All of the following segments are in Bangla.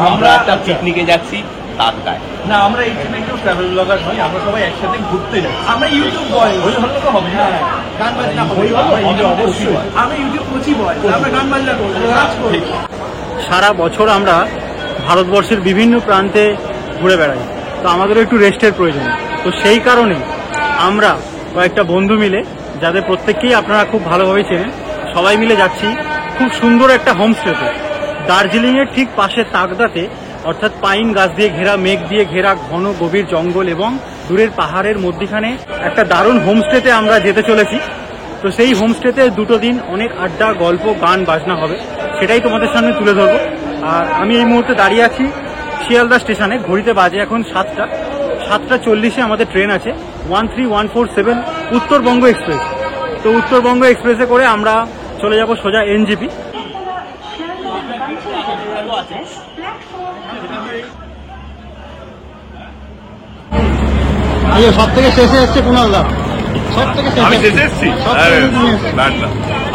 আমরা একটা পিকনিকে যাচ্ছি তার না, আমরা এইখানে একটু ট্রাভেল ব্লগার নই, আমরা সবাই একসাথে ঘুরতে যাই। আমরা ইউটিউব বয়, ওই হলো তো হবে না, গান বাজনা হবে, অবশ্যই আমরা ইউটিউব কোচি বয়, আমরা গান বাজনা করবো, কাজ করি। সারা বছর আমরা ভারতবর্ষের বিভিন্ন প্রান্তে ঘুরে বেড়াই, তো আমাদেরও একটু রেস্টের প্রয়োজন। তো সেই কারণে আমরা কয়েকটা বন্ধু মিলে, যাদের প্রত্যেককেই আপনারা খুব ভালোভাবে চেনেন, সবাই মিলে যাচ্ছি খুব সুন্দর একটা হোমস্টেতে, দার্জিলিংয়ের ঠিক পাশে তাকদাতে, অর্থাৎ পাইন গাছ দিয়ে ঘেরা, মেঘ দিয়ে ঘেরা ঘন গভীর জঙ্গল এবং দূরের পাহাড়ের মধ্যখানে একটা দারুণ হোমস্টেতে আমরা যেতে চলেছি। তো সেই হোমস্টেতে 2 দিন অনেক আড্ডা, গল্প, গান বাজনা হবে, সেটাই তোমাদের সামনে তুলে ধরবো। আর আমি এই মুহূর্তে দাঁড়িয়ে আছি শিয়ালদা স্টেশনে, ঘড়িতে বাজে এখন 7:40 আমাদের ট্রেন আছে 13147 উত্তরবঙ্গ এক্সপ্রেস। তো উত্তরবঙ্গ এক্সপ্রেসে করে আমরা চলে যাব সোজা এনজেপি। সব থেকে শেষে এসছে কুণাল দা, সব থেকে আমি শেষে এসছি,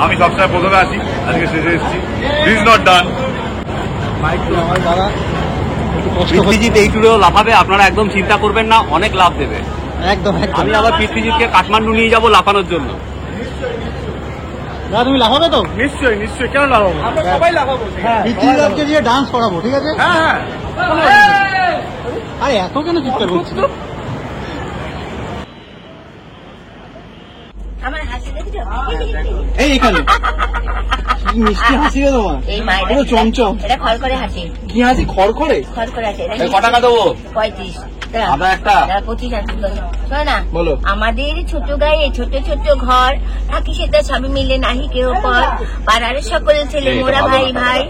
আমি সবসময় প্রথমে আছি, আজকে শেষে এসছি। Is not done. পৃথ্বীজিৎ এই ট্যুরেও লাফাবে, আপনারা একদম চিন্তা করবেন না, অনেক লাভ দেবে। একদম। আমি আবার পৃথ্বীজিৎকে কাঠমান্ডু নিয়ে যাবো লাফানোর জন্য। না তুমি লাফাবে তো? নিশ্চয়ই নিশ্চয়ই, কেন লাফাবো? সবাই লাফাবো। পৃথ্বীজিৎকে দিয়ে ডান্স করাবো, ঠিক আছে? হ্যাঁ। আরে এত কেন চিৎকার করছি? এই এখানে মিষ্টি হাসি রে তোমার, এই মায়ের চমচম। এটা খড়খড়ে হাসি। কি হাসি? খড়খড়ে হাসি। কত টাকা দেবো? 35 আদা একটা 25 আছে। শোনো না, বলো। আমাদের ছোট গায়ে ছোট ছোট ঘর, থাকি সেটা সবই মিলে নাহি কেউ পর, পাড়ার সকল ছেলে মোরা ভাই ভাই,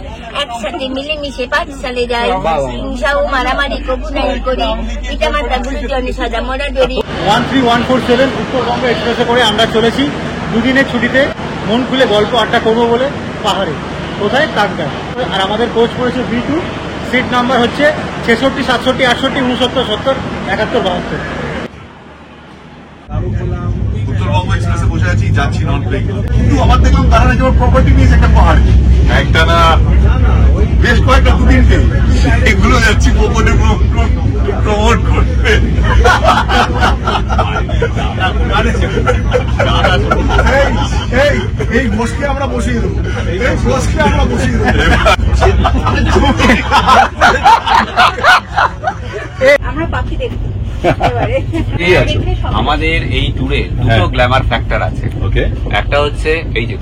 একসাথে মিলে মিশে পাঠশালে যাই, হিংসা ও মারামারি কবু নাই করি, পিতা মাতা গুরুজনে সাদা মোরা ডরি। 13147 উত্তরবঙ্গ এক্সপ্রেসে করে আমরা চলেছি 2 দিনের ছুটিতে মন খুলে গল্প আড্ডা করবো বলে পাহাড়ে। কোথায়? কাকদ্বীপ। আর আমাদের কোচ পড়েছে B2, সিট নাম্বার হচ্ছে 66, 67, 68, 69, 70, 71, 72। উত্তরবঙ্গ এক্সপ্রেসে বসে আছি, যাচ্ছি নন প্লেইং। কিন্তু আমার দেখলাম তারা নাকি আমার প্রপার্টি নিয়েছে একটা পাহাড়ে, একটা না বেশ কয়েকটা 2-3টে, এগুলো যাচ্ছি গোপনে প্রমোট করতে। এই বসকে আমরা বসিয়ে দেবো, আমরা পাখি দেখি। আমাদের এই ট্যুরে 2টো গ্ল্যামার ফ্যাক্টর আছে। একটা হচ্ছে এই যে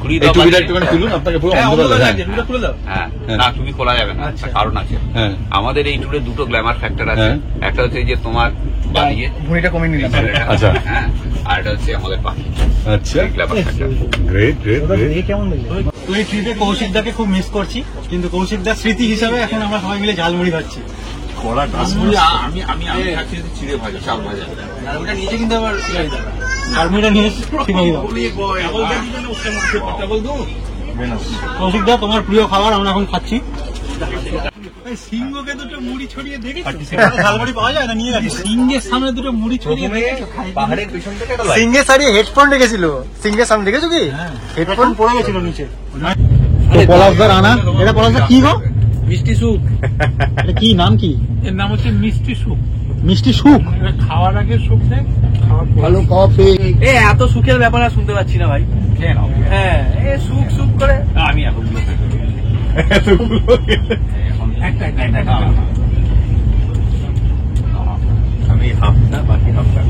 না তুমি খোলা যাবে না, কারণ আছে। আমাদের এই ট্যুরে 2টো গ্ল্যামার ফ্যাক্টর আছে। একটা হচ্ছে এই যে তোমার বাড়িয়ে ভুঁড়িটা কমিয়ে নিলাম, আচ্ছা, আর এটা হচ্ছে আমাদের পাখি। আচ্ছা, গ্ল্যামার ফ্যাক্টর। গ্রেট। কেমন লাগলো? তো এই ট্রিপে কৌশিকদাকে খুব মিস করছি, কিন্তু কৌশিকদার স্মৃতি হিসাবে এখন আমরা সবাই মিলে ঝালমুড়ি খাচ্ছি। আমি চিড়ে ভাজা, চাল ভাজা, ওটা নিচে কিন্তু আবার ঝালমুড়িটা নিয়ে কৌশিকদা তোমার প্রিয় খাবার আমরা এখন খাচ্ছি। সিংহকে 2টো মুড়ি ছড়িয়ে দেখেছি, ঝালমুড়ি পাওয়া যায় না, নিয়ে গেছে সিংহের সামনে 2টো মুড়ি ছড়িয়ে পাহাড়ের পিছন থেকে সিংহের সামনে হেডফোন রেখেছিল, সিংহের সামনে দেখেছো কি হেডফোন পড়ে গেছিল নিচে। পলাশদার আনা, এটা পলাশদা কি গো? মিষ্টি সুপ। এটা কি নাম? কি এর নাম হচ্ছে মিষ্টি সুপ। মিষ্টি সুপ? খাওয়ার আগে সুপ দেয়, ভালো কফি। এত সুখের ব্যাপার আর শুনতে পাচ্ছি না ভাই। হ্যাঁ, সুখ সুখ করে আমি এখন আমি হাফটা, বাকি হাফটা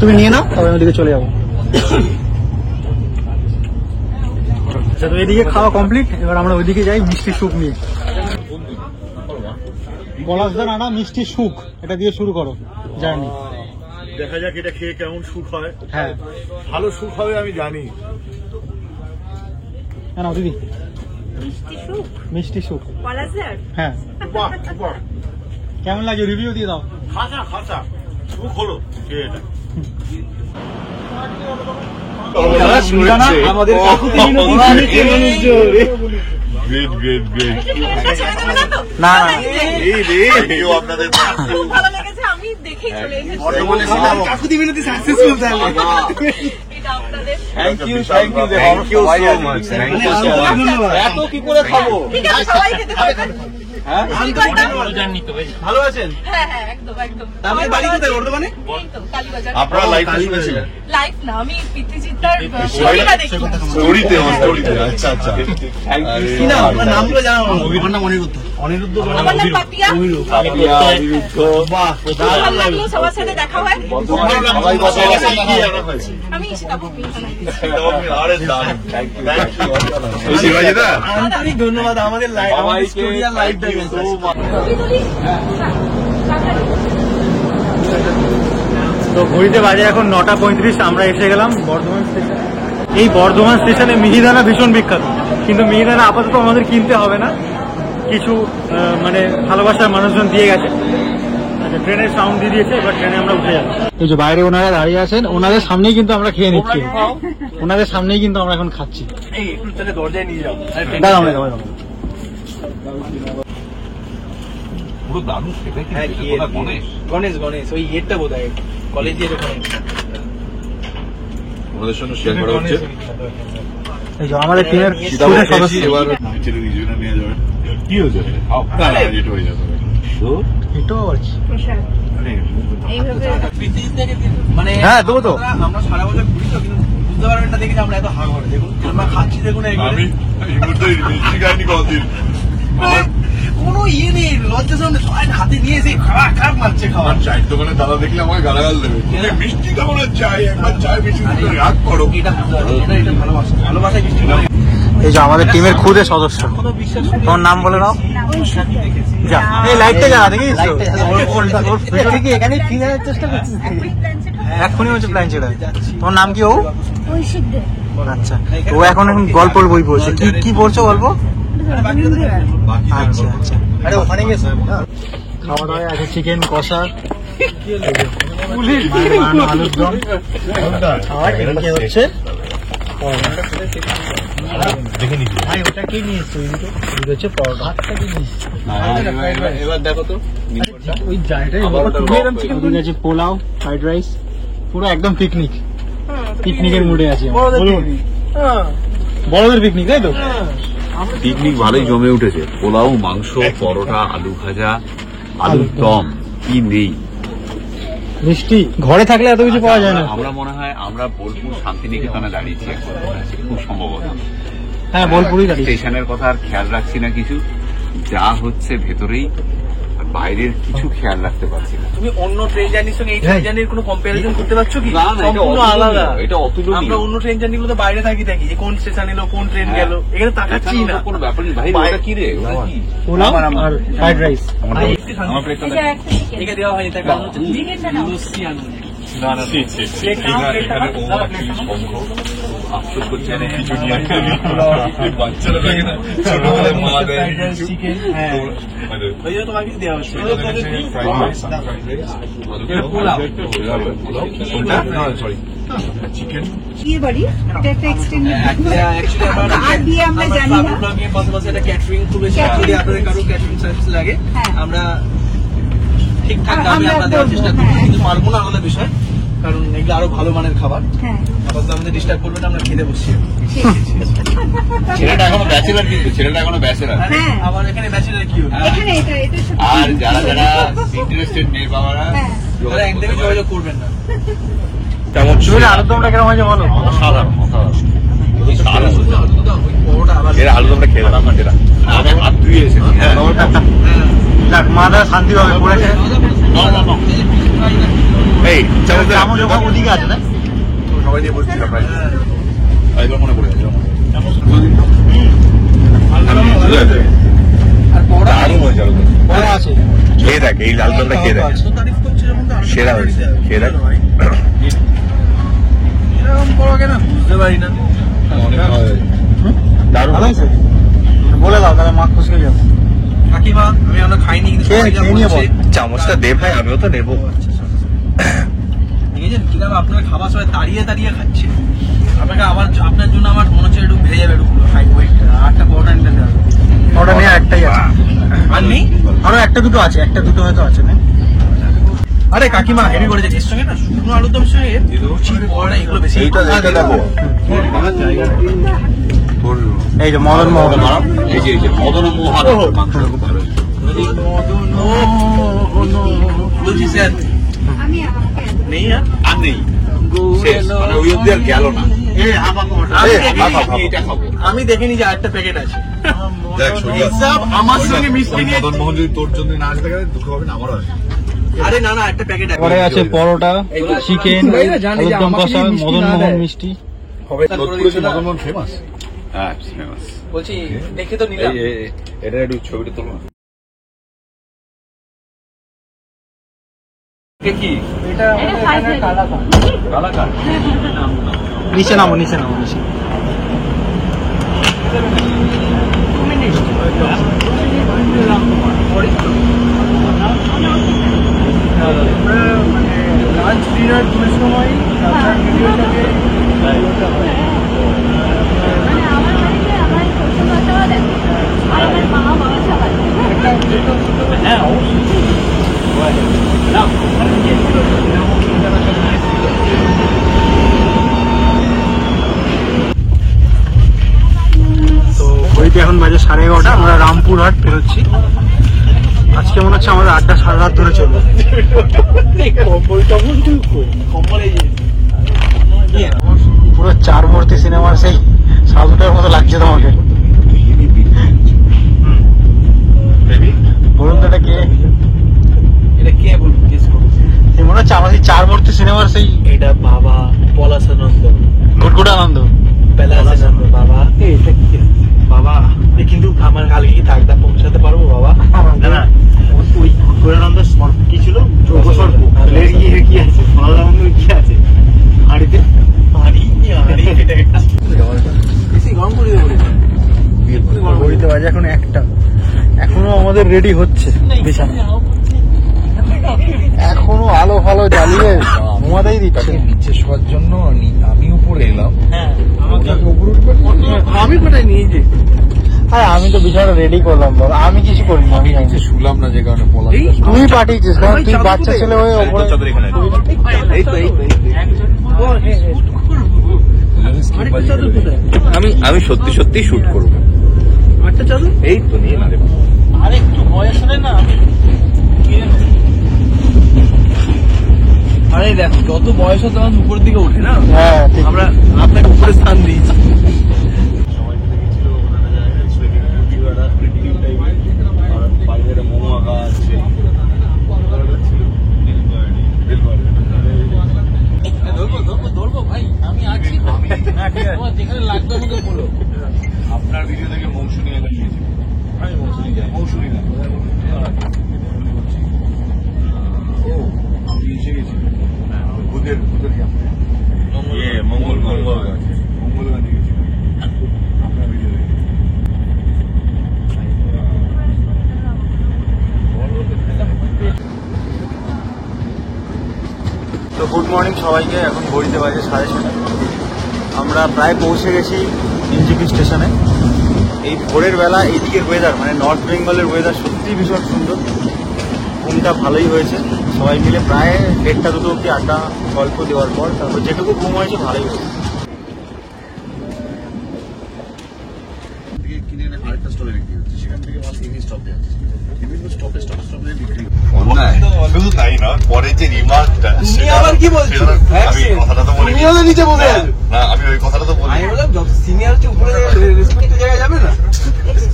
তুমি নিয়ে নাও, তবে ওদিকে চলে যাবো। আচ্ছা, তো এদিকে খাওয়া কমপ্লিট, এবার আমরা ওইদিকে যাই মিষ্টি সুপ নিয়ে। পলাশদার আনা মিষ্টি সুখ, এটা দিয়ে শুরু করো জার্নি। দেখা যাক এটা খেয়ে কেমন সুখ হয়। হ্যাঁ, ভালো সুখ হবে আমি জানি। না দিদি, মিষ্টি সুপ, মিষ্টি সুখ। পলাশদার। হ্যাঁ, কেমন লাগে রিভিউ দিয়ে দাও। খাসা সুখ হলো খেয়ে এটা। আমাদের না এই রে, আপনাদের ভালো লেগেছে, আমি দেখে দেখেই চলে এসেছি। কাকুতি মিনতি সাকসেসফুল তাহলে। এটা আপনাদের। Thank you so much. এত কি করে খাবো? ঠিক আছে, সবাই খেতে পারবেন। হ্যাঁ ভালো আছেন? হ্যাঁ হ্যাঁ, একদম একদম। আপনার বাড়ি কোথায় বর্ধমানে? এই তো কালীবাজার। আপনারা লাইভ শুনেছিলেন লাইভ না, আমি পিতৃচিত্তার ছবিটা দেখি। স্টোরিতে আচ্ছা আচ্ছা থ্যাংক ইউ। কি নাম? আপনার নামগুলো জানাবো। আমার নাম অনিরুদ্ধ। অনিরুদ্ধ আমার নাম পাপিয়া। বাহ, ভালো লাগলো সবার সাথে দেখা হয়। সবাই কথা বলে কি জানা হয়েছে আমি ঈশিতা ভূমি। আরে দারুণ ওই শিবাজিদা আন্তরিক ধন্যবাদ আমাদের লাইভ আমাদের স্টোরি আর লাইভ দেখেন। তো ঘড়িতে বাজে এখন 9:35। আমরা এসে গেলাম বর্ধমান স্টেশন। এই বর্ধমান স্টেশনে মিহিদানা ভীষণ বিখ্যাত, কিন্তু মিহিদানা আপাতত আমাদের কিনতে হবে না, কিছু মানে ভালোবাসার মানুষজন দিয়ে গেছে। আচ্ছা, ট্রেনের সাউন্ড দিয়ে দিয়েছে, এবার ট্রেনে আমরা উঠে যাবো। এই যে বাইরে ওনারা দাঁড়িয়ে আছেন, ওনাদের সামনেই কিন্তু আমরা খেয়ে নিচ্ছি, ওনাদের সামনেই কিন্তু আমরা এখন খাচ্ছি। এই একটু তাহলে দরজায় নিয়ে যাও। দাঁড়াও। পুরো দারুণ সেটা কি হ্যাঁ, গণেশ ওই ইয়েটা বোধ হয় কলেজের ওখানে। ওনাদের সঙ্গে শেয়ার করা হচ্ছে এই যে আমাদের টিমের সদস্য। এবার ছেলে নিজেরা নিয়ে যাবে কি হয়েছে এটা হয়ে যাবে এটাও আর কি। মানে হ্যাঁ, দেবো তো। আমরা সারা বছর ঘুরি তো, কিন্তু বুঝতে পারবেন না দেখে আমরা এত হাঁ করে। দেখুন আমরা খাচ্ছি, দেখুন আমি এই মুহূর্তে মিষ্টি খাইনি কতদিন আমার কোনো ইয়ে নেই, লজ্জা সামনে সবাই হাতে নিয়ে এসে খারাপ মারছে খাওয়া। আমার চায়ের দোকানে দাদা দেখলে আমাকে গালাগাল দেবে তুমি মিষ্টি খাবো না চাই একবার চায় মিষ্টি রাগ করো এটা ভালোবাসায় মিষ্টি খাওয়া। এই যে আমাদের টিমের খুদে সদস্য, কোনো বিশ্বাস তোমার নাম বলে দাও। যা, এই লাইটটা জ্বালা, দেখিস তো? ওর কি এখানে ফিরে যাওয়ার চেষ্টা করছিস? এক্ষুনি হচ্ছে প্ল্যান ছিল। তোমার নাম কি? ও আচ্ছা, ও এখন গল্পর বই পড়ছে। কি পড়ছো গল্প? আচ্ছা আচ্ছা। আরে ওখানে গেছে খাওয়া দাওয়া আছে চিকেন কষা, আলুর দম, আর এদিকে হচ্ছে ওটা কি নিয়েছো? এদিকে হচ্ছে পরোটা। এবার দেখো তো ওই জায়গাটাই ওদিকে আছে পোলাও, ফ্রাইড রাইস, পুরো একদম পিকনিকের মুডে আছি। বড়দের পিকনিক, তাই তো? পিকনিক ভালোই জমে উঠেছে। পোলাও, মাংস, পরোটা, আলু ভাজা, আলুর দম, কি নেই। মিষ্টি ঘরে থাকলে এত কিছু পাওয়া যায় না। আমরা মনে হয় আমরা বোলপুর শান্তিনিকেতনে দাঁড়িয়েছি খুব সম্ভবত। হ্যাঁ, বোলপুরই দাঁড়িয়ে। স্টেশনের কথা আর খেয়াল রাখছি না কিছু, যা হচ্ছে ভেতরেই, আর বাইরের কিছু খেয়াল রাখতে পারছি না। তুমি অন্য ট্রেন জার্নির সঙ্গে এই ট্রেন জার্নির কোনো কম্পারিজন করতে পারছো কি? না, এটা সম্পূর্ণ আলাদা। এটা অতুলনীয়। আমরা অন্য ট্রেন জার্নি গুলো তো বাইরে থাকি যে কোন স্টেশন এলো, কোন ট্রেন গেল, এখানে তাকাচ্ছি না। কোনো ব্যাপার নেই ভাই। ওটা কি রে? ওটা কি? পোলাও আর ফ্রাইড রাইস। আমার প্লেটটা এখানে দেওয়া হয়নি, তার কারণ হচ্ছে লস্যি আনুন। না এখানে ও আফসোস করছে না কিছু নিয়ে বাচ্চারা থাকে না ছোটবেলায় মা দেয় চিকেন, হ্যাঁ ওই জন্য তোমাকে কিছু দেওয়া হচ্ছে। চিকেন বিয়ে বাড়ি এটা একটা এক্সটেন্ডেড আর দিয়ে আমরা জানি না পাশাপাশি একটা ক্যাটারিং খুব বেশি, যদি আপনাদের কারো ক্যাটারিং সার্ভিস লাগে আমরা ঠিকঠাক দামে আমরা দেওয়ার চেষ্টা করি, কিন্তু পারবো না আলাদা বিষয়, কারণ এগুলো আরো ভালো মানের খাবার। আপাতত আমাদের ডিস্টার্ব করবে না, আমরা খেতে বসছি। ছেলেটা এখনো ব্যাচেলার, কিন্তু ছেলেটা এখনো ব্যাচেলার। আমার এখানে ব্যাচেলার কি হবে, এখানে এটা আর যারা যারা ইন্টারেস্টেড মেয়ে বাবারা তারা একদমই যোগাযোগ করবেন না। তেমন আলুর দমটা কেমন হয়েছে বলো? অসাধারণ পরোটা আবার এর আলুদমটা খেয়ে দিলাম না, যেটা আমি হাত ধুয়ে এসেছি। যাক, মা দাদা শান্তি পাবে পড়েছে। এই চামচ ওদিকে আছে না? সবাই দিয়ে বলছি প্রায় একবার মনে পড়ে গেছে দারুণ হয়েছে আলুদম। বড় আছে। খেয়ে দেখ, এই আলুদমটা খেয়ে দেখ, তারিফ করছে যখন তো আরো সেরা হয়েছে। খেয়ে দেখ, এরকম করো কেন বুঝতে পারি না। দারুণ ভালো হয়েছে? বলে দাও, তাহলে মা খুশি হয়ে যাবে। কাকিমা আমি আমরা খাইনি, কিন্তু সবাই যা বলছে। চামচটা দে ভাই, আমিও তো নেবো। দেখেছেন কিভাবে আপনারা খাবার সবাই দাঁড়িয়ে দাঁড়িয়ে খাচ্ছে। আপনাকে আবার আপনার জন্য আমার মনে হচ্ছে একটু ভেজে যাবে, একটু হাই ওয়েট আটটা পরোটা নিতে দেওয়া। ওটা নিয়ে একটাই আছে, আর নেই আরো একটা দুটো আছে, একটা দুটো হয়তো আছে না। আরে কাকিমা হেভি করেছে, এর সঙ্গে না শুকনো আলুদম সঙ্গে লুচি পরোটা এগুলো বেশি। এইটা দেখো এই যে মদন মোহন, এই যে মদন মোহন মাংস খুব ভালো। বলছি স্যার নেই আর নেই, শেষ, মানে ওই অব্দি আর গেল না। এইটা খাবো আমি দেখিনি যে আরেকটা প্যাকেট আছে। দেখ সরিয়া, সব আমার সঙ্গে মিষ্টি নিয়ে। মদন মোহন যদি তোর জন্য না আসতে গেলে দুঃখ হবে না, আমারও আসবে। আরে না একটা প্যাকেট আছে। পরে আছে পরোটা, চিকেন, আলুরদম কষা, মদন মোহন মিষ্টি। সোদপুরে কি মদন মোহন ফেমাস? হ্যাঁ ফেমাস। বলছি দেখে তো নিলাম। এটা একটু ছবিটা তোলো না। কি কালাকার নিচে নামো নিচে। লাঞ্চ ডিনার দুটোর সময় আপনার ভিডিওটাকে হ্যাঁ তো ঘড়িতে এখন বাজে 11:30, আমরা রামপুরহাট বেরোচ্ছি। আজকে মনে হচ্ছে আমাদের আড্ডা সারা রাত ধরে চলবে। পুরো 4 মূর্তি সিনেমার সেই সাধুটার মতো লাগছে তোমাকে। বলুন তো এটা কে? বলুন মনে হচ্ছে আমার সেই 4 মূর্তি সিনেমার সেই এটা বাবা পলাশানন্দ, গুটগুটানন্দ। পলাশানন্দ বাবা। বাবা কিন্তু আমার কালকে কি তাকদা পৌঁছাতে পারবো বাবা? না ওই গুটগুটানন্দ কি ছিল? যোগ সর্প কি আছে? সনাতনানন্দ কি আছে হাড়িতে? বেশি গরম করে দেবো। ঘড়িতে বাজে এখন 1টা, এখনো আমাদের রেডি হচ্ছে বিছানা, এখনো আলো ফালো জ্বালিয়ে ঘুমাতেই দিচ্ছে। নিচে শোয়ার জন্য আমি উপরে এলাম। হ্যাঁ উপরে উঠবে আমি কোথায় নিয়ে যে আরে আমি তো বিছানা রেডি করলাম, বল আমি কিছু করিনি। আমি নিচে শুলাম না যে কারণে পলা। তুই পাঠিয়েছিস, কারণ তুই বাচ্চা ছেলে হয়ে ওপরে। আমি সত্যি সত্যি শুট করবো। আটটা চাদর এই তো নিয়ে না রে। আরে একটু বয়স হলে না। আরে দেখো যত বয়স হতো তখন উপরের দিকে ওঠে না। হ্যাঁ ঠিক। আমরা আপনাকে উপরে স্থান দিয়েছি। আপনার ভিডিও থেকে মৌসুমী এলাকা গিয়েছি। আমি মৌসুমী যাই, মৌসুমী না আমি এসে গেছি বুধের মঙ্গলগান্ধী গেছি আপনার ভিডিও দেখে। তো গুড মর্নিং সবাইকে। এখন ঘড়িতে বাজে 6:30। আমরা প্রায় পৌঁছে গেছি এনজিপি স্টেশনে। এই ভোরের বেলা এইদিকের ওয়েদার, মানে নর্থ বেঙ্গলের ওয়েদার সত্যি ভীষণ সুন্দর। ঘুমটা ভালোই হয়েছে, সবাই মিলে প্রায় 1টা-2টো অব্দি আড্ডা গল্প দেওয়ার পর তারপর যেটুকু ঘুম হয়েছে ভালোই হয়েছে। কিনে এনে আরেকটা স্টলে বিক্রি হচ্ছে, সেখান থেকে মাল এই স্টপ দেওয়া হচ্ছে, বিভিন্ন স্টপে বিক্রি শুধু তাই না, পরে যে রিমার্কটা আবার কি বলছো? আমি কথাটা তো বলি নিচে বসে আছো। না, আমি ওই কথাটা তো বলি। আমি বললাম যত সিনিয়র হচ্ছে উপরে রেসপেক্টের জায়গায় যাবে না।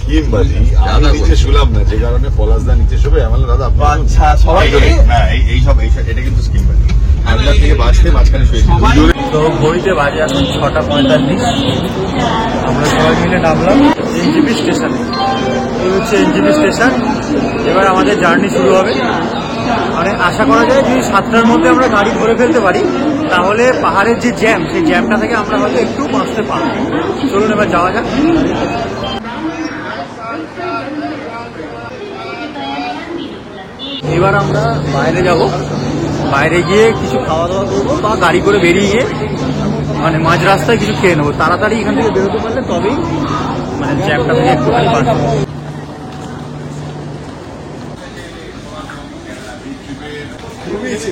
স্কিমবাজি আমি নিচে শুলাম না, যে কারণে পলাশদা নিচে শোবে। আমার দাদা আপনি আচ্ছা সবাই না এইসব এটা কিন্তু স্কিমবাজি। আড্ডা থেকে বাঁচতে মাঝখানে শুয়েছি। তো ঘড়িতে বাজে এখন 6:45। আমরা সবাই মিলে নামলাম এনজিপি স্টেশনে। এই হচ্ছে এনজিপি স্টেশন। এবার আমাদের জার্নি শুরু হবে। মানে আশা করা যায় যদি 7টার মধ্যে আমরা গাড়ি ধরে ফেলতে পারি তাহলে পাহাড়ের যে জ্যাম, সেই জ্যামটা থেকে আমরা হয়তো একটু বাঁচতে পারবো। চলুন এবার যাওয়া যাক। এবার আমরা বাইরে যাব, বাইরে গিয়ে কিছু খাওয়া দাওয়া করবো বা গাড়ি করে বেরিয়ে গিয়ে মানে মাঝ রাস্তায় কিছু খেয়ে নেবো। তাড়াতাড়ি এখান থেকে বেরোতে পারলে তবেই মানে জ্যামটা থেকে একটুখানি বাঁচবো। ঘুমিয়েছি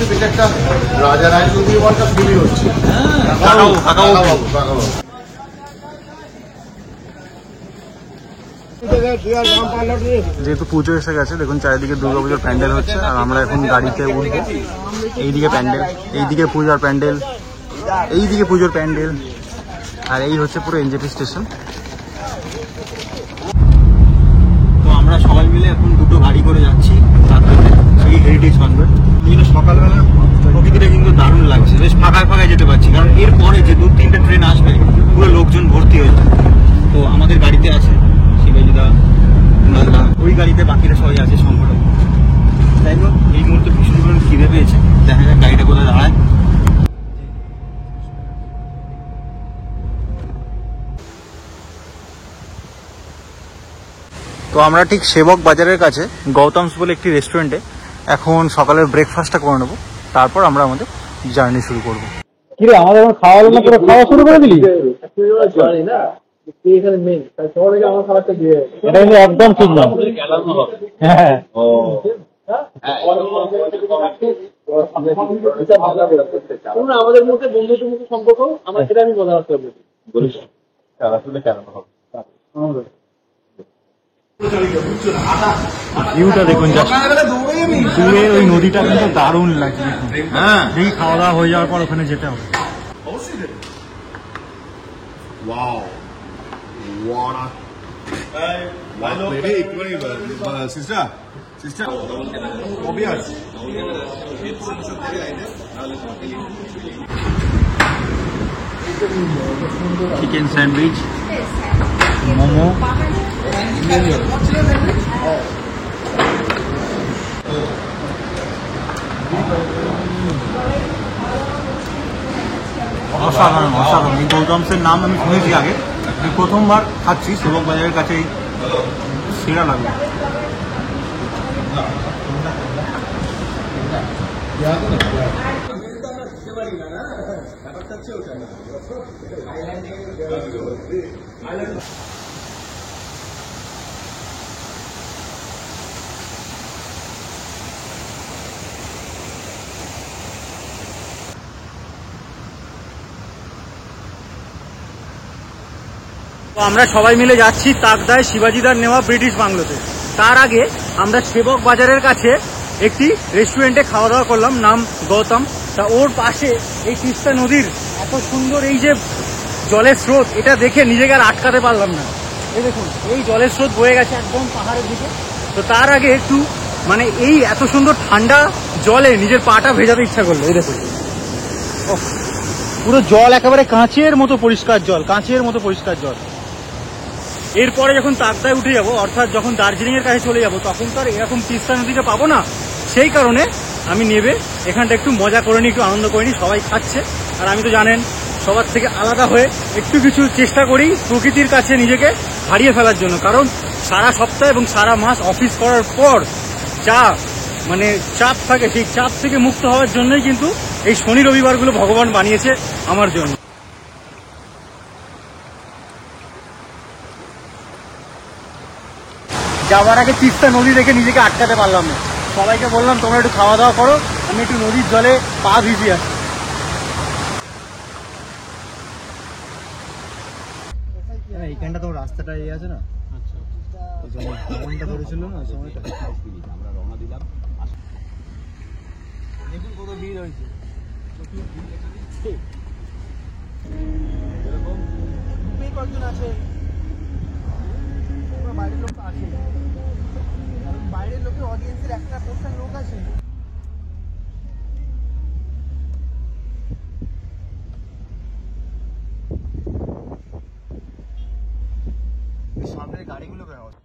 হচ্ছে দেখে একটা রাজা রায় চৌধুরী ওয়ার্কার ফিলি হচ্ছে। যেহেতু পুজো এসে গেছে, দেখুন চারিদিকে দুর্গাপুজোর প্যান্ডেল হচ্ছে, আর আমরা এখন গাড়িতে উঠবো। এইদিকে প্যান্ডেল, এইদিকে পূজার প্যান্ডেল, এইদিকে পুজোর প্যান্ডেল, আর এই হচ্ছে পুরো এনজেপি স্টেশন। তো আমরা সবাই মিলে এখন দুটো গাড়ি করে যাচ্ছি সেই হেরিটেজ কনভেন্ট। কিন্তু সকালবেলা প্রকৃতিটা কিন্তু দারুণ লাগছে, বেশ ফাঁকায় ফাঁকায় যেতে পারছি, কারণ এরপরে যে 2-3টে ট্রেন আসবে পুরো লোকজন ভর্তি হয়েছে। তো আমাদের গাড়িতে আছে শিবাজিদা, কুণালদা, ওই গাড়িতে বাকিরা সবাই আছে, সংগঠন। তাই হোক, এই মুহূর্তে ভীষণ করে খিদে পেয়েছে, দেখা যাক গাড়িটা কোথায় দাঁড়ায়। তো আমরা ঠিক সেবক বাজারের কাছে গৌতমস বলে একটি রেস্টুরেন্টে এখন সকালের ব্রেকফাস্টটা করে নেবো, তারপর আমরা আমাদের জার্নি শুরু করবো। কিরে, আমাদের এখন খাওয়া হলো না, পুরো খাওয়া শুরু করে দিলি? এটা কিন্তু একদম ঠিক না। হ্যাঁ, আমাদের মধ্যে বন্ধুত্ব সম্পর্ক আমার সেটা আমি বলার চেষ্টা বলিস কেন হবে। ভিউটা দেখুন, দূরে ওই নদীটা কিন্তু দারুণ লাগছে। হ্যাঁ, এই খাওয়া দাওয়া হয়ে যাওয়ার পর ওখানে যেতে হবে। Wow. What a... Sister. Obvious. Chicken sandwich, momo, অসাধারণ অসাধারণ। এই গৌতমসের নাম আমি শুনেছি আগে, প্রথমবার খাচ্ছি সেবক বাজারের কাছে, সেরা লাগবে। আমরা সবাই মিলে যাচ্ছি তাকদায় শিবাজিদার নেওয়া ব্রিটিশ বাংলোতে। তার আগে আমরা সেবক বাজারের কাছে একটি রেস্টুরেন্টে খাওয়া দাওয়া করলাম, নাম গৌতম। তা ওর পাশে এই তিস্তা নদীর এত সুন্দর এই যে জলের স্রোত, এটা দেখে নিজেকে আর আটকাতে পারলাম না। এই দেখুন, এই জলের স্রোত বয়ে গেছে একদম পাহাড়ের দিকে। তো তার আগে একটু মানে এই এত সুন্দর ঠান্ডা জলে নিজের পাটা ভেজাতে ইচ্ছা করলো। এই দেখুন, পুরো জল একেবারে কাঁচের মতো পরিষ্কার জল, কাঁচের মতো পরিষ্কার জল। এরপরে যখন তাকদায় উঠে যাব, অর্থাৎ যখন দার্জিলিং এর কাছে চলে যাব, তখন তো আর এরকম তিস্তা নদীটা পাবো না। সেই কারণে আমি নেবে এখানটা একটু মজা করে নিই, একটু আনন্দ করে নিই। সবাই খাচ্ছে, আর আমি তো জানেন সবার থেকে আলাদা হয়ে একটু কিছু চেষ্টা করি প্রকৃতির কাছে নিজেকে হারিয়ে ফেলার জন্য। কারণ সারা সপ্তাহ এবং সারা মাস অফিস করার পর যা মানে চাপ থাকে, সেই চাপ থেকে মুক্ত হওয়ার জন্যই কিন্তু এই শনি রবিবারগুলো ভগবান বানিয়েছে আমার জন্য। যাওয়ার আগে তিস্তা নদী দেখে নিজেকে আটকাতে পারলাম না, সবাইকে বললাম তোমরা একটু খাওয়া দাওয়া করো, আমি একটু নদীর জলে পা ভিজিয়ে আসি। এইখানটা তো রাস্তাটা এই আছে না, আচ্ছা ধরেছিল না সময়টা, আমরা রওনা দিলাম। দেখুন কত ভিড় হয়েছে, এরকম কয়েকজন আছে, বাইরের লোক আসে, কারণ বাইরের লোকের অডিয়েন্সের একটা পোর্শন লোক আছে। সামনের গাড়িগুলো বের হয়।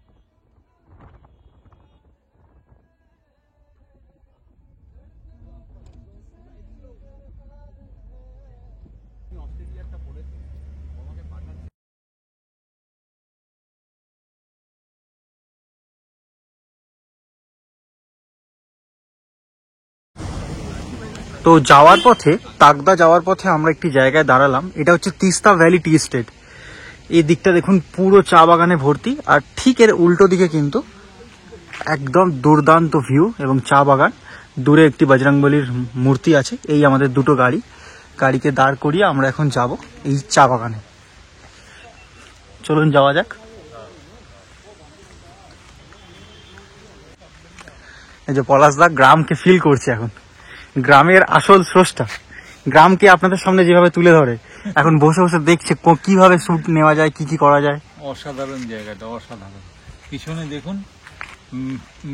তো যাওয়ার পথে, তাকদা যাওয়ার পথে আমরা একটি জায়গায় দাঁড়ালাম। এটা হচ্ছে তিস্তা ভ্যালি টি এস্টেট। এই দিকটা দেখুন পুরো চা বাগানে ভর্তি, আর ঠিক এর উল্টো দিকে কিন্তু একদম দুর্দান্ত ভিউ এবং চা বাগান। দূরে একটি বজরংবলীর মূর্তি আছে। এই আমাদের দুটো গাড়িকে দাঁড় করিয়ে আমরা এখন যাব এই চা বাগানে। চলুন যাওয়া যাক। এই যে পলাশদা গ্রামকে ফিল করছে এখন, গ্রামের আসল স্রষ্টা। গ্রামকে আপনাদের সামনে যেভাবে তুলে ধরে এখন বসে বসে দেখছে কিভাবে শুট নেওয়া যায়, কি করা যায়। অসাধারণ জায়গাটা, অসাধারণ। পিছনে দেখুন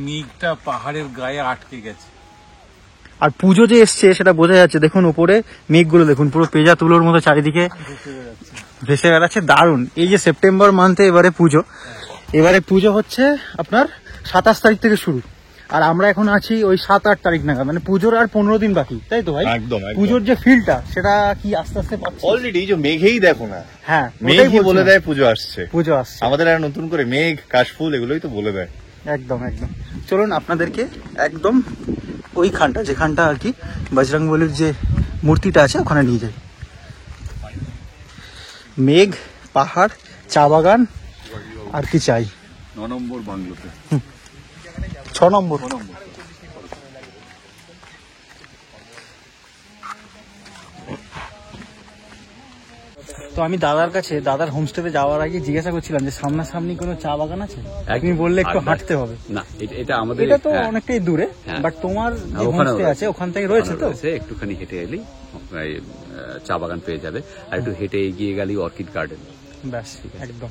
মেঘটা পাহাড়ের গায়ে আটকে গেছে। আর পুজো যে এসছে সেটা বোঝা যাচ্ছে, দেখুন উপরে মেঘগুলো দেখুন পুরো পেঁজা তুলোর মতো চারিদিকে ভেসে বেড়াচ্ছে। দারুণ। এই যে সেপ্টেম্বর মান্থে এবারে পুজো হচ্ছে আপনার 27 তারিখ থেকে শুরু, আর আমরা এখন আছি ওই 7-8 তারিখ নাগাদ, মানে পুজোর আর 15 দিন বাকি, তাই তো ভাই? একদম। পুজোর যে ফিলটা সেটা কি আস্তে আস্তে পাচ্ছি। অলরেডি যে মেঘেই দেখো না, হ্যাঁ মেঘই বলে দেয় পুজো আসছে। আমাদের আর নতুন করে মেঘ, কাশফুল এগুলোই তো বলে দেয়। একদম। চলুন আপনাদেরকে একদম ওইখানটা, যেখানটা আর কি বজরংবলীর যে মূর্তিটা আছে ওখানে নিয়ে যাই। মেঘ, পাহাড়, চা বাগান, আর কি চাই? 9 নম্বর বাংলোতে। 6 নম্বর। তো আমি দাদার হোমস্টেতে যাওয়ার আগে জিজ্ঞাসা করছিলাম যে সামনাসামনি কোনো চা বাগান আছে? তুমি বললে একটু হাঁটতে হবে। না, এটা আমাদের, এটা তো অনেকটাই দূরে, বাট তোমার যে হোমস্টে আছে ওখান থেকে রয়েছে তো, একটুখানি হেঁটে এলেই চা বাগান পেয়ে যাবে, আর একটু হেঁটে এগিয়ে গেলেই অর্কিড গার্ডেন। ব্যাস, একদম।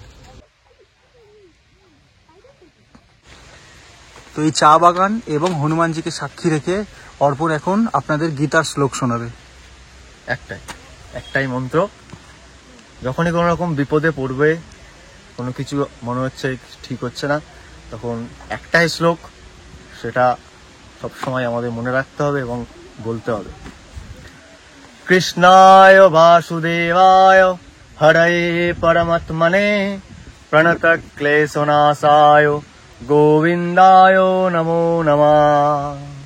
তো এই চা বাগান এবং হনুমানজিকে সাক্ষী রেখে অর্পণ এখন আপনাদের গীতার শ্লোক শোনাবে। একটাই মন্ত্র, যখনই কোনো রকম বিপদে পড়বে, কোনো কিছু মনে হচ্ছে ঠিক হচ্ছে না, তখন একটাই শ্লোক, সেটা সবসময় আমাদের মনে রাখতে হবে এবং বলতে হবে। কৃষ্ণায় বাসুদেবায় হরয়ে পরমাত্মনে প্রণত ক্লেশনাশায় গোবিন্দায় নমো নমঃ।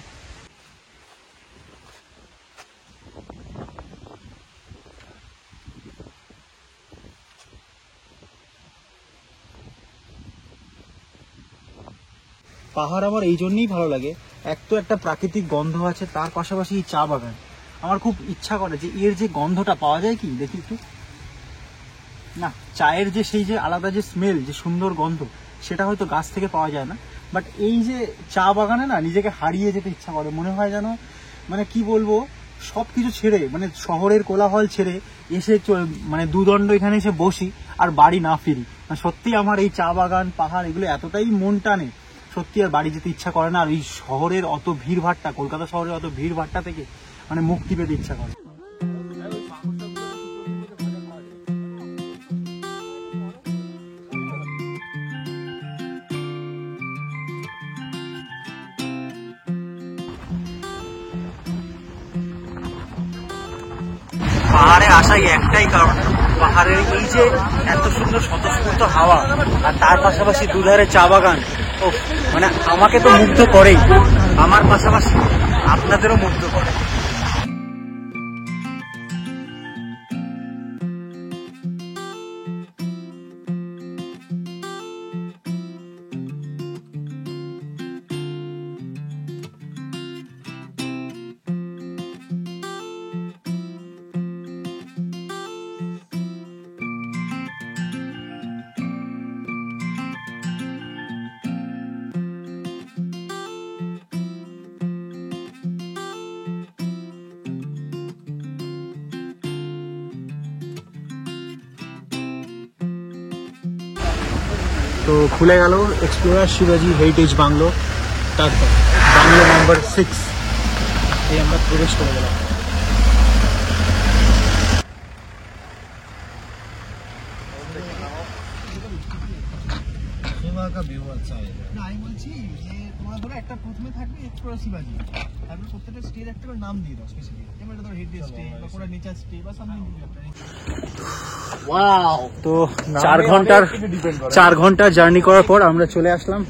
পাহাড় আমার এই জন্যই ভালো লাগে, এক তো একটা প্রাকৃতিক গন্ধ আছে, তার পাশাপাশি এই চা বাগান। আমার খুব ইচ্ছা করে যে এর যে গন্ধটা পাওয়া যায়, কি দেখি একটু না, চায়ের যে সেই যে আলাদা যে স্মেল, যে সুন্দর গন্ধ, সেটা হয়তো গাছ থেকে পাওয়া যায় না, বাট এই যে চা বাগানে না নিজেকে হারিয়ে যেতে ইচ্ছা করে। মনে হয় যেন, মানে কি বলবো, সব কিছু ছেড়ে, মানে শহরের কোলাহল ছেড়ে এসে মানে দুদণ্ড এখানে এসে বসি আর বাড়ি না ফিরি। সত্যি আমার এই চা বাগান, পাহাড় এগুলো এতটাই মন টানে, সত্যি আর বাড়ি যেতে ইচ্ছা করে না। আর এই শহরের অত ভিড়ভাট্টা, কলকাতা শহরের অত ভিড়ভাট্টা থেকে মানে মুক্তি পেতে ইচ্ছা করে। পাহাড়ে আসাই একটাই কারণ, পাহাড়ের এই যে এত সুন্দর স্বতঃস্ফূর্ত হাওয়া, আর তার পাশাপাশি দুধারে চা বাগান, ও মানে আমাকে তো মুগ্ধ করেই, আমার পাশাপাশি আপনাদেরও মুগ্ধ করে। তো খুলে গেল এক্সপ্লোরার শিবাজি হেরিটেজ বাংলো, তারপর বাংলো নাম্বার 6 এই আমরা প্রবেশ করে গেলাম। আমি বলছি যে তোমার ধরো একটা প্রথমে থাকবে এক্সপ্লোরার শিবাজি, তারপর প্রত্যেকটা স্টের একটা নাম দিয়ে দাও স্পেসিফিক, এবার ধরো হেরিটেজ স্টে বা কোনো নেচার স্টে বা সামথিং। তো 4 ঘন্টার জার্নি করার পর আমরা চলে আসলাম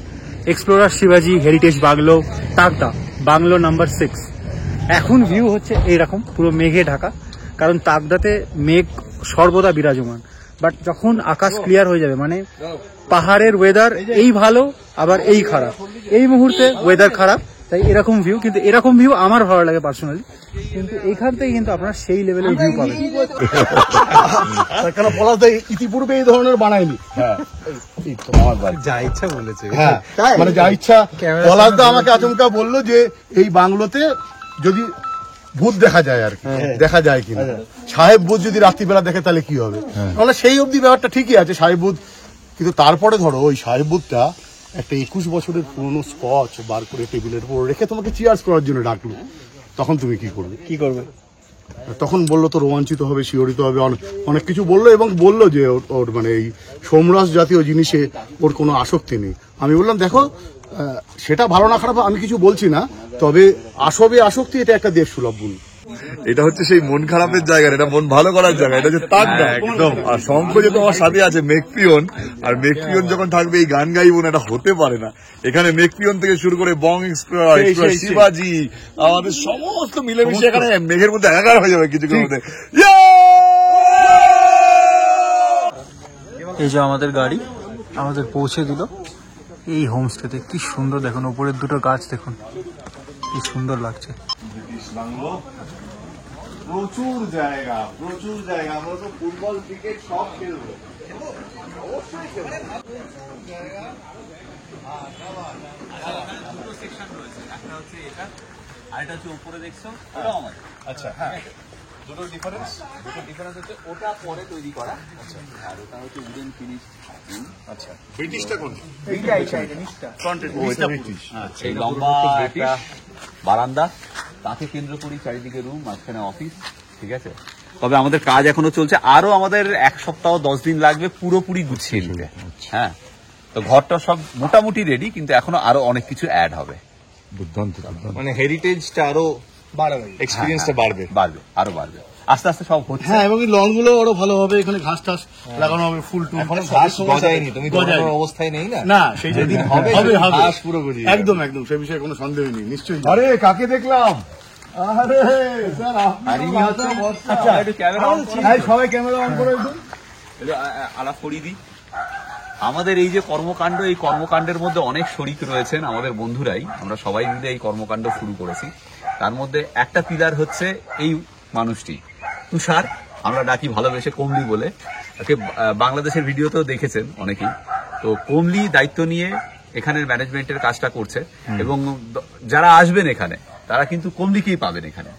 এক্সপ্লোরার শিবাজি heritage bungalow, Takdah, bungalow number 6। এখন ভিউ হচ্ছে এইরকম, পুরো মেঘে ঢাকা, কারণ তাকদাতে মেঘ সর্বদা বিরাজমান। বাট যখন আকাশ ক্লিয়ার হয়ে যাবে, মানে পাহাড়ের ওয়েদার এই ভালো আবার এই খারাপ, এই মুহূর্তে ওয়েদার খারাপ, তাই এরকম ভিউ, কিন্তু এরকম ভিউ আমার ভালো লাগে পার্সোনালি, কিন্তু এইখান থেকে কিন্তু আপনারা সেই লেভেলের ভিউ পাবেন। কেন পলাশ দা ইতিপূর্বে এই ধরনের বানায়নি। যা ইচ্ছা বলেছে, হ্যাঁ মানে যা ইচ্ছা। পলাশ দা আমাকে আচমকা বললো যে এই বাংলোতে যদি ভূত দেখা যায় আর কি, দেখা যায় কিনা, সাহেব ভূত যদি রাত্রিবেলা দেখে তাহলে কি হবে। তাহলে সেই অবধি ব্যাপারটা ঠিকই আছে সাহেব ভূত, কিন্তু তারপরে ধরো ওই সাহেব ভূতটা একটা 21 বছরের পুরনো স্কচ বার করে টেবিলের উপর রেখে তোমাকে চিয়ার্স করার জন্য ডাকলো, তখন তুমি কি করবে? তখন বললো তো রোমাঞ্চিত হবে, শিহরিত হবে, অনেক কিছু বললো এবং বললো যে ওর মানে এই সোমরাস জাতীয় জিনিসে ওর কোনো আসক্তি নেই। আমি বললাম দেখো সেটা ভালো না খারাপ আমি কিছু বলছি না, তবে আসবে আসক্তি এটা একটা দেব সুলভ গুণ। এটা হচ্ছে সেই মন খারাপের জায়গা, এটা মন ভালো করার জায়গা, এটা হচ্ছে তার একদম। আর শঙ্খ যে তোমার সাথে আছে মেকপিয়ন, আর মেকপিয়ন যখন থাকবে এই গান গাইব না, এটা হতে পারে না। এখানে মেকপিয়ন থেকে শুরু করে বং এক্সপ্রেস, শিবাজি, আমাদের সমস্ত মিলেমিশে এখানে মেঘের মধ্যে একাকার হয়ে যাবে কিছুক্ষণের মধ্যে। এই যে আমাদের গাড়ি আমাদের পৌঁছে দিল এই হোমস্টেতে। কি সুন্দর দেখুন, উপরের দুটো গাছ দেখুন কি সুন্দর লাগছে। প্রচুর জায়গা, আমরা তো ফুটবল ক্রিকেট সব খেলবো। আচ্ছা হ্যাঁ, দুটো ডিফারেন্স হচ্ছে ওটা পরে তৈরি করা, আচ্ছা, আর ওটা হচ্ছে উডেন ফিনিশ। আচ্ছা, ব্রিটিশটা কোন? সেই লম্বা একটা বারান্দা, তাকে কেন্দ্র করি চারিদিকে রুম, মাঝখানে অফিস, ঠিক আছে। তবে আমাদের কাজ এখনো চলছে, আরো আমাদের 1 সপ্তাহ 10 দিন লাগবে পুরোপুরি গুছিয়ে নিতে। হ্যাঁ, তো ঘরটা সব মোটামুটি রেডি, কিন্তু এখনো আরো অনেক কিছু অ্যাড হবে। মানে হেরিটেজটা আরো বাড়বে, এক্সপিরিয়েন্সটা বাড়বে, আরো বাড়বে, আস্তে আস্তে সব হচ্ছে। হ্যাঁ, এবং এই লন গুলো আরো ভালো হবে, এখানে ঘাস টাস লাগানো হবে, ফুল টুল। এখনো ঘাস গজায়নি, তুমি তো কোনো অবস্থায় নেই না। না, সেই যেদিন হবে ঘাস পুরো গজিয়ে একদম সে বিষয়ে কোনো সন্দেহ নেই, নিশ্চয়ই। আরে কাকে দেখলাম? আরে স্যার, আচ্ছা, একটু ক্যামেরা অন করুন। সবাই ক্যামেরা অন করে একটু আলাপ করিয়ে দিই। আমাদের এই যে কর্মকাণ্ড, এই কর্মকাণ্ডের মধ্যে অনেক শরিক রয়েছেন আমাদের বন্ধুরাই, আমরা সবাই মিলে এই কর্মকাণ্ড শুরু করেছি। তার মধ্যে একটা পিলার হচ্ছে এই মানুষটি তুষার, আমরা ডাকি ভালোবেসে কমলি বলে। ওকে বাংলাদেশের ভিডিওতেও দেখেছেন অনেকেই। তো কমলি দায়িত্ব নিয়ে এখানের ম্যানেজমেন্টের কাজটা করছে, এবং যারা আসবেন এখানে তারা কিন্তু কমলিকেই পাবেন এখানে।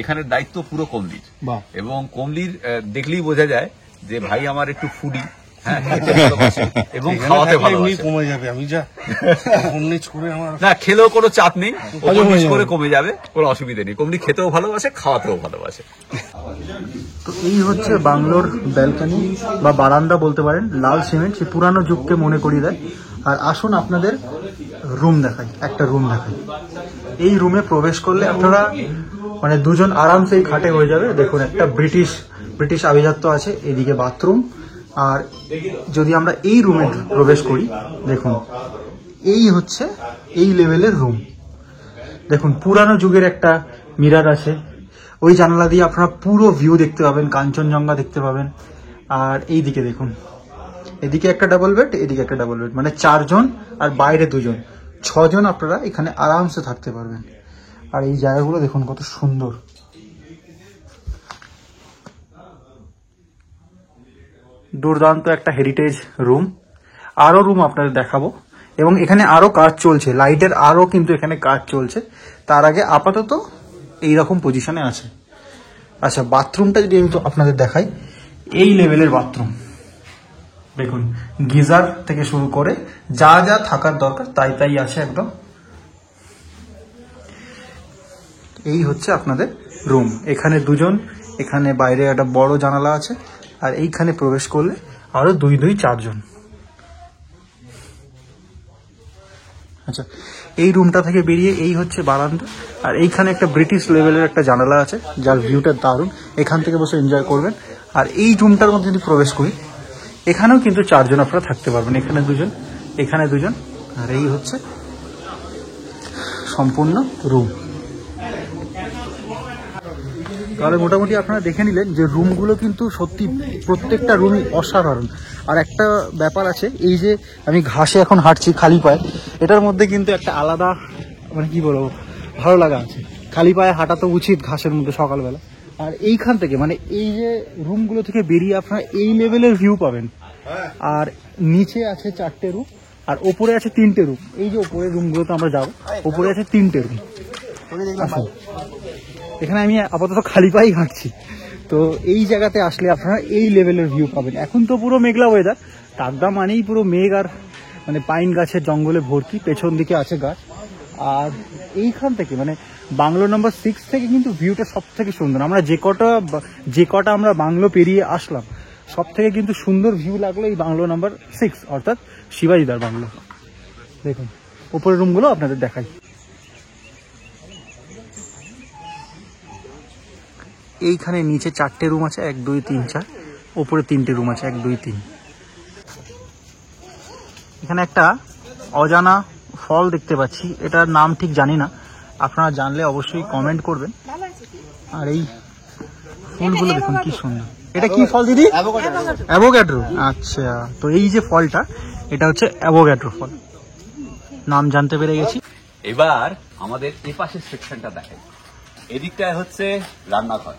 এখানের দায়িত্ব পুরো কমলির, এবং কমলির দেখলেই বোঝা যায় যে ভাই আমার একটু ফুডি, হ্যাঁ, এবং খাওয়াতে ভালোবাসে। কমে যাবে, আমি যা করে আমার না খেলেও কোনো চাপ নেই, করে কমে যাবে, কোনো অসুবিধা নেই। কমলি খেতেও ভালোবাসে, খাওয়াতেও ভালোবাসে। তো এই হচ্ছে বাংলোর ব্যালকনি বা বারান্দা বলতে পারেন, লাল সিমেন্ট, সে পুরানো যুগকে মনে করিয়ে দেয়। আর আসুন আপনাদের রুম দেখাই, একটা রুম দেখাই। এই রুমে প্রবেশ করলে আপনারা মানে দুজন আরামসে এই খাটে হয়ে যাবে। দেখুন, একটা ব্রিটিশ আভিজাত্য আছে, এদিকে বাথরুম। আর যদি আমরা এই রুমে প্রবেশ করি, দেখুন এই হচ্ছে এই লেভেলের রুম। দেখুন পুরানো যুগের একটা মিরর আছে, ওই জানালা দিয়ে আপনারা পুরো ভিউ দেখতে পাবেন, কাঞ্চনজঙ্ঘা দেখতে পাবেন। আর এই দিকে দেখুন, এদিকে একটা ডাবল বেড, এদিকে একটা ডাবল বেড, মানে 4 জন, আর বাইরে 2 জন, 6 জন আপনারা এখানে আরামসে থাকতে পারবেন। আর এই জায়গাগুলো দেখুন কত সুন্দর। দুর্দান্ত একটা হেরিটেজ রুম। আরো রুম আপনাদের দেখাবো, এবং এখানে আরো কাজ চলছে, লাইটের আরো কিন্তু এখানে কাজ চলছে। তার আগে আপাতত এইরকম পজিশনে আছে। আচ্ছা, বাথরুমটা যদি আমি তো আপনাদের দেখাই, এই লেভেলের বাথরুম দেখুন, গিজার থেকে শুরু করে যা যা থাকার দরকার তাই আছে একদম। এই হচ্ছে আপনাদের রুম। এখানে 2 জন, এখানে বাইরে একটা বড় জানালা আছে, আর এইখানে প্রবেশ করলে আরো 2 4 জন। আচ্ছা, এই রুমটা থেকে বেরিয়ে এই হচ্ছে বারান্দা, আর এইখানে একটা ব্রিটিশ লেভেলের একটা জানালা আছে, যার ভিউটা দারুণ, এখান থেকে বসে এনজয় করবেন। আর এই রুমটার মধ্যে যদি প্রবেশ করি, এখানেও কিন্তু 4 জন আপনারা থাকতে পারবেন। এখানে 2 জন, এখানে 2 জন, আর এই হচ্ছে সম্পূর্ণ রুম। তাহলে মোটামুটি আপনারা দেখে নিলেন যে রুমগুলো কিন্তু সত্যি প্রত্যেকটা রুমই অসাধারণ। আর একটা ব্যাপার আছে, এই যে আমি ঘাসে এখন হাঁটছি খালি পায়ে, এটার মধ্যে কিন্তু একটা আলাদা মানে কি বলবো ভালো লাগা আছে। খালি পায়ে হাঁটা তো উচিত ঘাসের মধ্যে সকালবেলা। আর এইখান থেকে মানে এই যে রুমগুলো থেকে বেরিয়ে আপনারা এই লেভেলের ভিউ পাবেন। আর নিচে আছে 4টে রুম আর ওপরে আছে 3টে রুম। এই যে ওপরের রুমগুলোতে আমরা যাবো, ওপরে আছে 3টে রুম। এখানে আমি আপাতত খালি পায়েই হাঁটছি। তো এই জায়গাতে আসলে আপনারা এই লেভেলের ভিউ পাবেন। এখন তো পুরো মেঘলা ওয়েদার, তাকদা মানেই পুরো মেঘ আর মানে পাইন গাছের জঙ্গলে ভর্তি, পেছন দিকে আছে গাছ। আর এইখান থেকে মানে বাংলো নাম্বার 6 থেকে কিন্তু ভিউটা সব থেকে সুন্দর। আমরা যে কটা আমরা বাংলো পেরিয়ে আসলাম সব থেকে কিন্তু সুন্দর ভিউ লাগলো এই বাংলো নাম্বার 6 অর্থাৎ শিবাজিদার বাংলো। দেখুন উপরের রুমগুলো আপনাদের দেখাই। এইখানে নিচে 4টে রুম আছে, 1 2 3 4। ওপরে 3টে রুম আছে, 1 2 3। এখানে একটা অজানা ফল দেখতে পাচ্ছি, এটার নাম ঠিক জানি না, আপনারা জানলে অবশ্যই কমেন্ট করবেন। আর এই ফুলগুলো দেখুন কি সুন্দর। এটা কি ফল দিদি? অ্যাভোক্যাড্রো। আচ্ছা, তো এই যে ফলটা এটা হচ্ছে অ্যাভোক্যাড্রো ফল, নাম জানতে পেরে গেছি। এবার আমাদের এ পাশের সেকশনটা দেখেন। এদিকটায় হচ্ছে রান্নাঘর,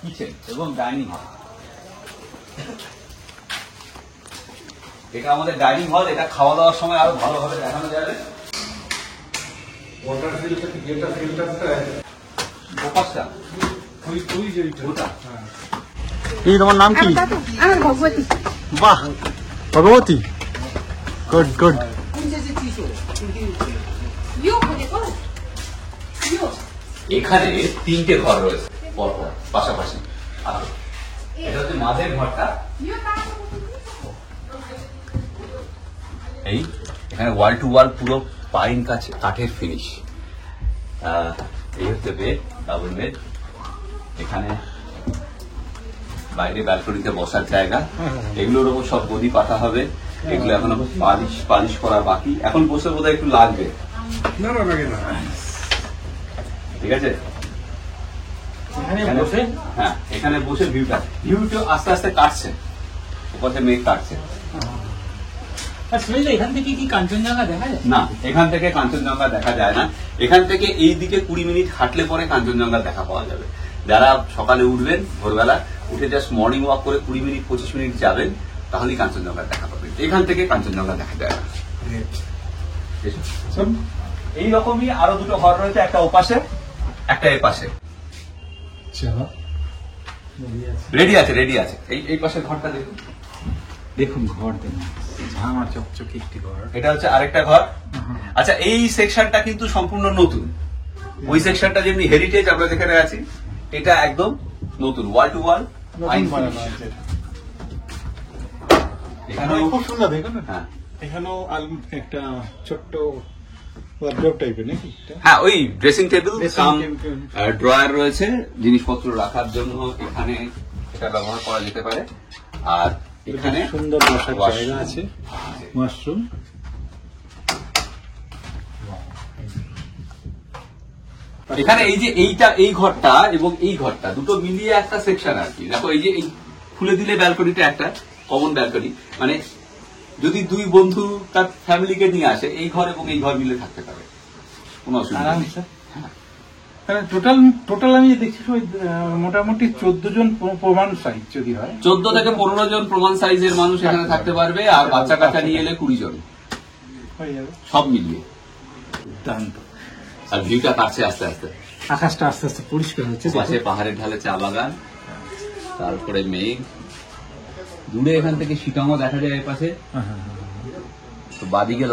কিচেন এবং ডাইনিং হল। এটা আমাদের ডাইনিং হল, এটা খাওয়া দাওয়ার সময় আরো ভালোভাবে দেখানো যাবে। এই তোমার নাম কি? ভগবতী। বাহ, ভগবতী, গুড গুড। এখানে 3টে ঘর রয়েছে পরপর পাশাপাশি। আর এটা হচ্ছে মাঝের ঘরটা। এই এখানে ওয়াল টু ওয়াল পুরো পাইন কাঠের ফিনিশ। এই হচ্ছে বেড, ডাবল বেড। এখানে বাইরে ব্যালকনিতে বসার জায়গা। এগুলোর ওপর সব গদি পাতা হবে। এগুলো এখনো পালিশ করা বাকি, এখন বসে বোধহয় একটু লাগবে। ঠিক আছে, এখানে বসে ভিউটা আস্তে আস্তে কাটছে, উপরে মেঘ কাটছে। এখান থেকে কি কাঞ্চনজঙ্ঘা দেখা যায়? না, এখান থেকে কাঞ্চনজঙ্ঘা দেখা যায় না। এখান থেকে এই দিকে 20 মিনিট হাঁটলে পরে কাঞ্চনজঙ্ঘা দেখা পাওয়া যাবে। যারা সকালে উঠবেন, ভোরবেলা উঠে জাস্ট মর্নিং ওয়াক করে 20 মিনিট 25 মিনিট যাবেন, তাহলেই কাঞ্চনজঙ্ঘা দেখা পাবেন। এখান থেকে কাঞ্চনজঙ্ঘা দেখা যায় না। এইরকমই আরো 2টো ঘর রয়েছে, একটা ওপাশে একটা এ পাশে। রেডি আছে। এই পাশের ঘরটা দেখুন, দেখুন ঘর দেখুন, ঝামা চকচকে একটি ঘর। এটা হচ্ছে আরেকটা ঘর। আচ্ছা, এই সেকশনটা কিন্তু সম্পূর্ণ নতুন। ওই সেকশনটা যেমনি হেরিটেজ আমরা যেখানে আছি, এটা একদম নতুন, ওয়াল টু ওয়াল। এখানেও খুব সুন্দর দেখুন। হ্যাঁ, এখানেও একটা ছোট্ট ওয়ার্ডরোব টাইপের নাকি? হ্যাঁ, ওই ড্রেসিং টেবিল কাম ড্রয়ার রয়েছে জিনিসপত্র রাখার জন্য। এখানে এটা ব্যবহার করা যেতে পারে। আর এখানে সুন্দর বসার জায়গা আছে, ওয়াশরুম। এখানে এই যে এই ঘরটা এবং এই ঘরটা দুটো মিলিয়ে একটা সেকশন আর কি। দেখো, এই যে এই খুলে দিলে ব্যালকনিটা একটা কমন ব্যালকনি, মানে যদি 2 বন্ধু তার ফ্যামিলিকে নিয়ে আসে, এই ঘর এবং এই ঘর মিলে থাকতে পারে, কোনো অসুবিধা নেই। টোটাল আমি দেখছি মোটামুটি 14 জন প্রমাণ সাইজ যদি হয়, 14 থেকে 15 জন প্রমাণ সাইজের মানুষ এখানে থাকতে পারবে। আর বাচ্চা কাচ্চা নিয়ে এলে 20 জন হয়ে যাবে সব মিলিয়ে। দুর্দান্ত। আর ভিউটা কাটছে আস্তে আস্তে, আকাশটা আস্তে আস্তে পরিষ্কার হচ্ছে। পাশে পাহাড়ের ঢালে চা বাগান, তারপরে মেঘ, দূরে এখান থেকে শিকামও দেখা যায় এই পাশে। তো বাদিকে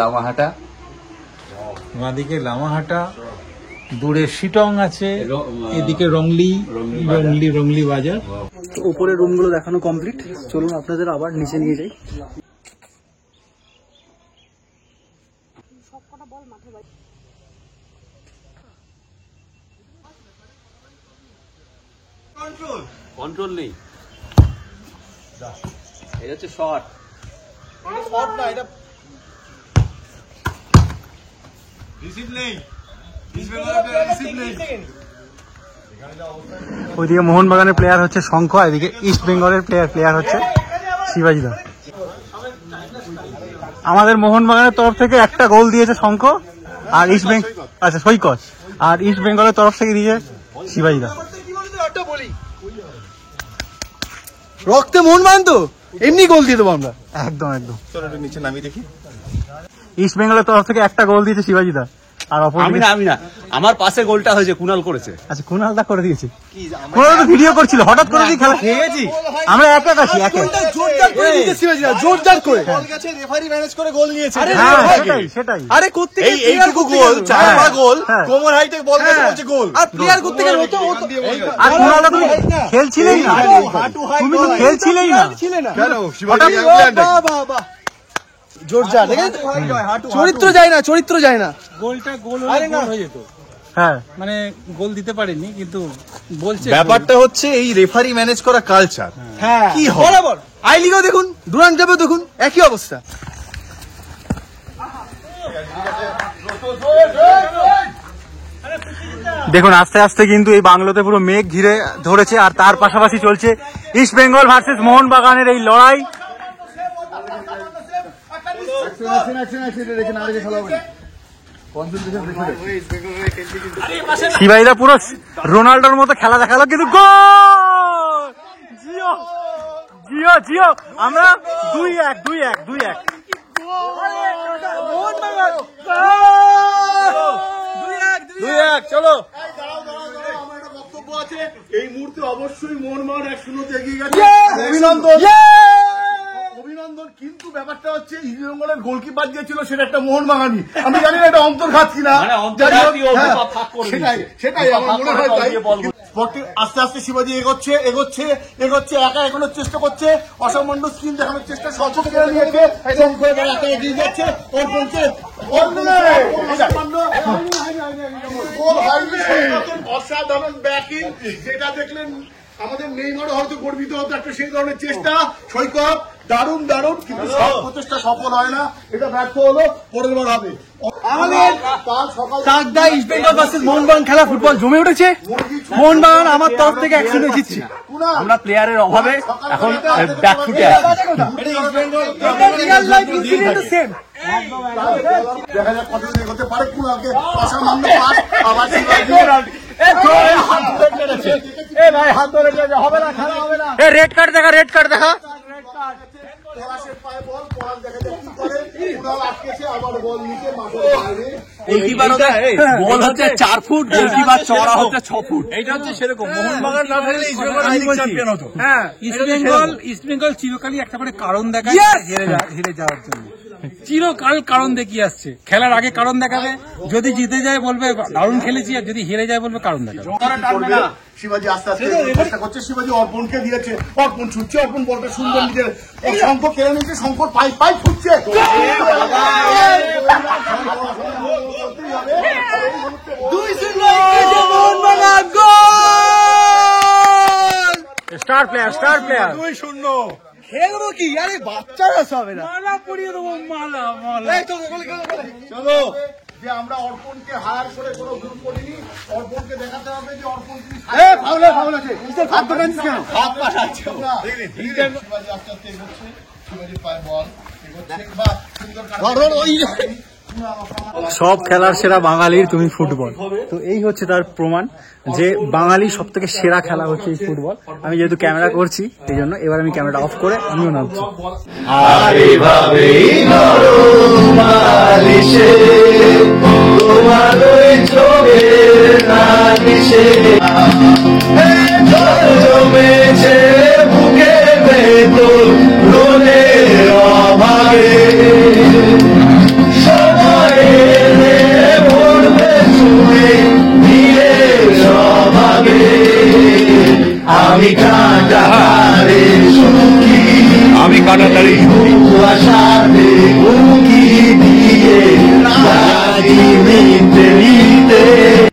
লামাহাটা, দূরে শিটং আছে, এদিকে রংলি বাজার। উপরের রুমগুলো দেখানো কমপ্লিট, চলুন আপনাদের আবার নিচে নিয়ে যাই। কন্ট্রোল নেই, এটা হচ্ছে শর্ট। ওইদিকে মোহনবাগানের প্লেয়ার হচ্ছে শঙ্খ, এদিকে ইস্ট বেঙ্গলের প্লেয়ার হচ্ছে শিবাজিদা। আমাদের মোহনবাগানের তরফ থেকে একটা গোল দিয়েছে শঙ্খ, আর ইস্ট বেঙ্গল, আচ্ছা সৈকত, আর ইস্ট বেঙ্গলের তরফ থেকে দিয়েছে শিবাজিদা। রক্তে মন মানতো এমনি গোল দিয়ে দেবো আমরা। একদম একদম। নিচে নামিয়ে দেখি। ইস্ট বেঙ্গলের তরফ থেকে একটা গোল দিয়েছে শিবাজিদা, আর অপর আমি না আমার পাশে গোলটা হয়েছে কুনাল করেছে। আচ্ছা কুনালদা করে দিয়েছে, কুনাল তো ভিডিও করছিল, হঠাৎ করে দিয়ে খেলা খেয়েছি আমরা এক এক আছি একে জোরদার করে দিয়েছে শিবাজিদা, জোরদার করে বল গেছে, রেফারি ম্যানেজ করে গোল নিয়েছে। সেটাই আরে কোত্থেকে এইটুকু গোল, চারটা গোল, কোমর হাইটে বল গেছে বলছে গোল, আর প্লেয়ার কোত্থেকে হতো। আর কুনালদা তুমি খেলছিলেই না, তুমি তো খেলছিলেই না কেন বাহ জোরদার দেখেন, চরিত্র যায় না, চরিত্র যায় না। গোলটা গোল হয়ে যেত, হ্যাঁ মানে গোল দিতে পারেনি, কিন্তু বলছে ব্যাপারটা হচ্ছে এই রেফারি ম্যানেজ করা কালচার। হ্যাঁ কি বরাবর আই লিগও দেখুন, ডুরান্ট কাপেও দেখুন একই অবস্থা। দেখুন আস্তে আস্তে কিন্তু এই বাংলোতে পুরো মেঘ ঘিরে ধরেছে, আর তার পাশাপাশি চলছে ইস্ট বেঙ্গল ভার্সেস মোহনবাগানের এই লড়াই। শিবাইদা পুরো রোনাল্ডোর মতো খেলা দেখালো, কিন্তু গোল! জিও জিও জিও, আমরা 2-1 চলো। এই মুহূর্তে অবশ্যই মোহনবাগান 1-0 এগিয়ে গেছে। অভিনন্দন, কিন্তু ব্যাপারটা হচ্ছে ইস্ট বেঙ্গলের গোলকিপার যে ছিল সেটা একটা মোহনবাগানি। আমি জানি না এটা অন্তর্ঘাত কিনা, সেটাই আমার মনে হয় তাই। আস্তে আস্তে শিবাজি এগোচ্ছে, একা এগোনোর চেষ্টা করছে, অসামান্য স্কিম দেখানোর চেষ্টা, স্বল্প কেড়ে নিয়েছে, এগিয়ে যাচ্ছে অসাধারণ ব্যাকিং, যেটা দেখলেন আমাদের নেইমারও হয়তো গর্বিত হতো একটা সেই ধরনের চেষ্টা। সৈকত দারুণ, কিন্তু সব প্রচেষ্টা সফল হয় না, এটা ব্যর্থ হলো, পরের বার হবে। ইস্ট বেঙ্গল ভার্সেস মোহনবাগান খেলা, ফুটবল জমে উঠেছে। মোহনবাগান আমার তরফ থেকে 1-0 জিতছে। আমরা প্লেয়ারের অভাবে এখন ব্যাকফুটে আছি। দেখা যাক কত এগোতে পারে কুনালকে, অসামান্য পাস, আবার রেড কার্ড দেখা বল হচ্ছে 4 ফুট, গোলকিপার চওড়া হচ্ছে 6 ফুট। এইটা হচ্ছে সেরকম। মোহনবাগান না থাকলে ইস্ট বেঙ্গল চিরকালই একটা করে কারণ দেখায় হেরে যাওয়ার জন্য, চিরকাল কারণ দেখিয়ে আসছে। খেলার আগে কারণ দেখাবে, যদি জিতে যায় বলবে দারুণ খেলেছি, আর যদি হেরে যায় বলবে কারণ দেখাবে। শিবাজি আস্তে আস্তে চেষ্টা করছে, শিবাজি অর্পণকে দিয়েছে, অর্পণ ছুটছে, অর্পণ বলটা সুন্দর নিজের শঙ্খ কেড়ে নিচ্ছে, শঙ্কর পাই ছুটছে, স্টার প্লেয়ার 2-0 খেলবো কি? আরে বাচ্চারা সবে না, মালা পরিয়ে দেবো, মালা। চলো, যে আমরা অর্পণকে হায়ার করে কোনো গ্রুপ করিনি, অর্পণকে দেখাতে হবে যে অর্পণ ফাউল আছে, হাত ধরেছিস কেন? হাত পাঠাচ্ছে না। শিবাজি আস্তে আস্তে এগোচ্ছে, শিবাজি পায় বল এগোচ্ছে, বা সুন্দর সব খেলার সেরা বাঙালির তুমি ফুটবল। তো এই হচ্ছে তার প্রমাণ যে বাঙালির সব থেকে সেরা খেলা হচ্ছে এই ফুটবল। আমি যেহেতু ক্যামেরা করছি এই জন্য এবার আমি ক্যামেরাটা অফ করে আমিও নামছি। আমি কাঁটাতারে সুখী, আমি কাঁটাতারে সুখী, আশাতে